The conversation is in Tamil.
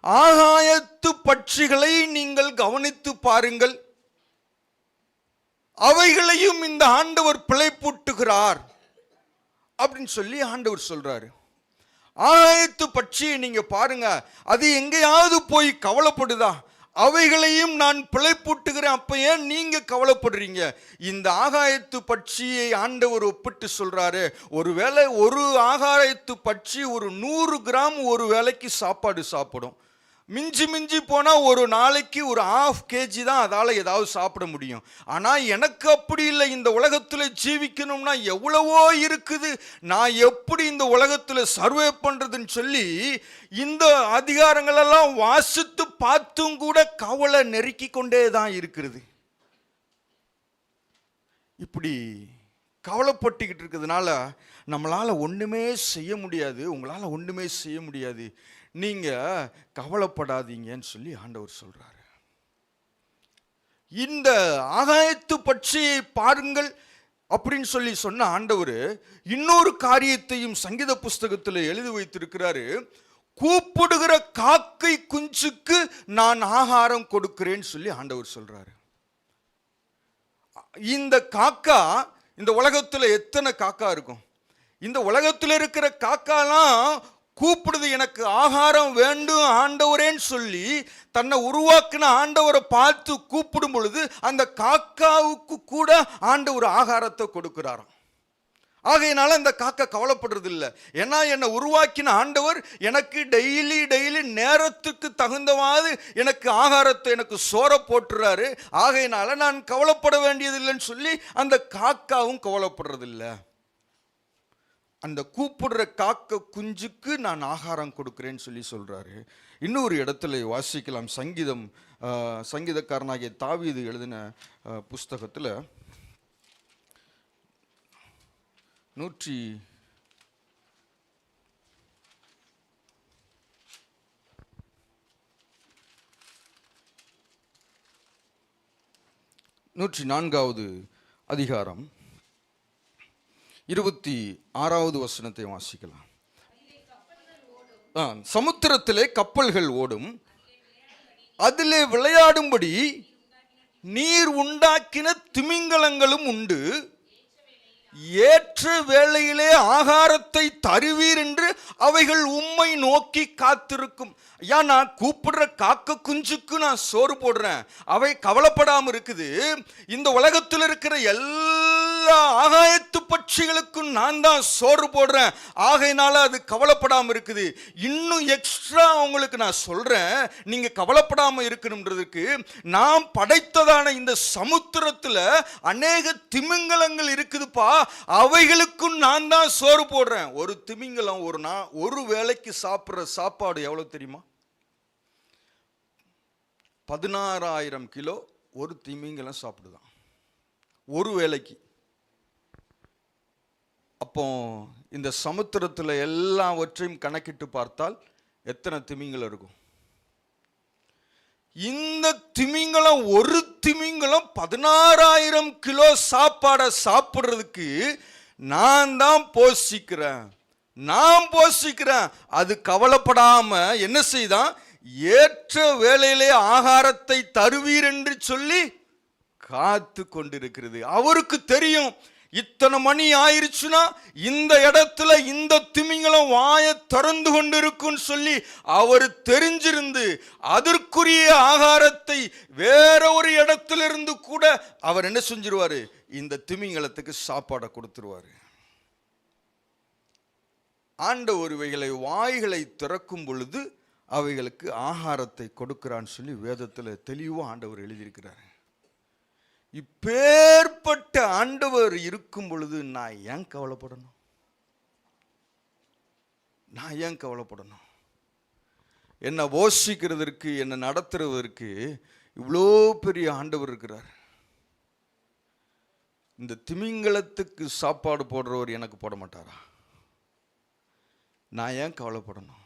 ஆகாயத்து பட்சிகளை நீங்கள் கவனித்து பாருங்கள், அவைகளையும் இந்த ஆண்டவர் பிழைப்பூட்டுகிறார் அப்படின்னு சொல்லி ஆண்டவர் சொல்றாரு. ஆகாயத்து பட்சியை நீங்க பாருங்க, அது எங்கேயாவது போய் கவலைப்படுதா? அவைகளையும் நான் பிழைப்பூட்டுகிறேன். அப்ப ஏன் நீங்க கவலைப்படுறீங்க? இந்த ஆகாயத்து பட்சியை ஆண்டவர் ஒப்பிட்டு சொல்றாரு. ஒருவேளை ஒரு ஆகாயத்து பட்சி ஒரு 100 கிராம் ஒரு வேளைக்கு சாப்பாடு சாப்பிடும். மிஞ்சி மிஞ்சி போனால் ஒரு நாளைக்கு ஒரு 1/2 kg தான் அதால் ஏதாவது சாப்பிட முடியும். ஆனால் எனக்கு அப்படி இல்லை. இந்த உலகத்தில் ஜீவிக்கணும்னா எவ்வளவோ இருக்குது, நான் எப்படி இந்த உலகத்தில் சர்வே பண்ணுறதுன்னு சொல்லி இந்த அதிகாரங்களெல்லாம் வாசித்து பார்த்தும் கூட கவலை நெருக்கி கொண்டே தான் இருக்கிறது. இப்படி கவலைப்பட்டுக்கிட்டு இருக்கிறதுனால நம்மளால் ஒன்றுமே செய்ய முடியாது. உங்களால் ஒன்றுமே செய்ய முடியாது. நீங்க கவலைப்படாதீங்கன்னு சொல்லி ஆண்டவர் சொல்றாரு. இந்த ஆகாயத்து பட்சியை பாருங்கள் அப்படின்னு சொல்லி சொன்ன ஆண்டவர் இன்னொரு காரியத்தையும் சங்கீத புஸ்தகத்தில் எழுதி வைத்திருக்கிறாரு. கூப்பிடுகிற காக்கை குஞ்சுக்கு நான் ஆகாரம் கொடுக்கிறேன்னு சொல்லி ஆண்டவர் சொல்றாரு. இந்த காக்கா, இந்த உலகத்தில் எத்தனை காக்கா இருக்கும்? இந்த உலகத்தில் இருக்கிற காக்காலாம் கூப்பிடுது, எனக்கு ஆகாரம் வேண்டும் ஆண்டவரேன்னு சொல்லி தன்னை உருவாக்கின ஆண்டவரை பார்த்து கூப்பிடும் பொழுது அந்த காக்காவுக்கு கூட ஆண்டவர் ஆகாரத்தை கொடுக்கிறாராம். ஆகையினால அந்த காக்கா கவலைப்படுறது இல்லை. ஏன்னா என்னை உருவாக்கின ஆண்டவர் எனக்கு டெய்லி நேரத்துக்கு தகுந்தவாறு எனக்கு ஆகாரத்தை, எனக்கு சோற போட்டுறாரு. ஆகையினால நான் கவலைப்பட வேண்டியதில்லைன்னு சொல்லி அந்த காக்காவும் கவலைப்படுறதில்லை. அந்த கூப்பிடுற காக்க குஞ்சுக்கு நான் ஆகாரம் கொடுக்கிறேன்னு சொல்லி சொல்றாரு. இன்னொரு இடத்துல வாசிக்கலாம். சங்கீதக்காரனாகிய தாவீது எழுதின புஸ்தகத்தில் 104வது அதிகாரம் 26வது வசனத்தை வாசிக்கலாம். சமுத்திரத்திலே கப்பல்கள் ஓடும், அதிலே விளையாடும்படி நீர் உண்டாக்கின திமிங்கலங்களும் உண்டு. ஏற்ற வேளையிலே ஆகாரத்தை தருவீர் என்று அவைகள் உம்மை நோக்கி காத்திருக்கும். ஐயா, நான் கூப்பிடுற காக்க குஞ்சுக்கு நான் சோறு போடுறேன், அவை கவலைப்படாம இருக்குது. இந்த உலகத்தில் இருக்கிற எல்லா ஆகாயத்து பட்சிகளுக்கும் நான் தான் சோறு போடுறேன், ஆகையினால அது கவலைப்படாம இருக்குது. இன்னும் எக்ஸ்ட்ரா உங்களுக்கு நான் சொல்றேன், நீங்க கவலைப்படாம இருக்கணும்ன்றதுக்கு நான் படைத்ததான இந்த சமுத்திரத்தில் அநேக திமிங்கலங்கள் இருக்குதுப்பா, அவைகளுக்கும் நான் தான் சோறு போடுறேன். ஒரு திமிங்கலம் ஒரு வேளைக்கு சாப்பிட்ற சாப்பாடு எவ்வளவு தெரியுமா? 16,000 கிலோ ஒரு திமிங்கலம் சாப்பிடுதான் ஒரு வேளைக்கு. அப்போ இந்த சமுத்திரத்தில் எல்லாவற்றையும் கணக்கிட்டு பார்த்தால் எத்தனை திமிங்கலம் இருக்கும்? இந்த திமிங்கலம், ஒரு திமிங்கலம் 16,000 கிலோ சாப்பாடை சாப்பிட்றதுக்கு நான் தான் போஷிக்கிறேன். அது கவலைப்படாம என்ன செய்தான்? ஏற்ற வேளையிலே ஆகாரத்தை தருவீர் என்று சொல்லி காத்து கொண்டிருக்கிறது. அவருக்கு தெரியும், இத்தனை மணி ஆயிருச்சுன்னா இந்த இடத்துல இந்த திமிங்கலம் வாயை திறந்து கொண்டிருக்கும் சொல்லி அவர் தெரிஞ்சிருந்து அதற்குரிய ஆகாரத்தை வேற ஒரு இடத்திலிருந்து கூட அவர் என்ன செஞ்சிருவாரு? இந்த திமிங்கலத்துக்கு சாப்பாடை கொடுத்துருவாரு. ஆண்டவர் இவைகளை வாய்களை திறக்கும் பொழுது அவைகளுக்கு ஆகாரத்தை கொடுக்கிறான்னு சொல்லி வேதத்தில் தெளிவாக ஆண்டவர் எழுதியிருக்கிறார். இப்பேற்பட்ட ஆண்டவர் இருக்கும் பொழுது நான் ஏன் கவலைப்படணும்? என்னை போஷிக்கிறதற்கு, என்னை நடத்துறதற்கு இவ்வளோ பெரிய ஆண்டவர் இருக்கிறார். இந்த திமிங்கலத்துக்கு சாப்பாடு போடுறவர் எனக்கு போட மாட்டாரா? நான் ஏன் கவலைப்படணும்?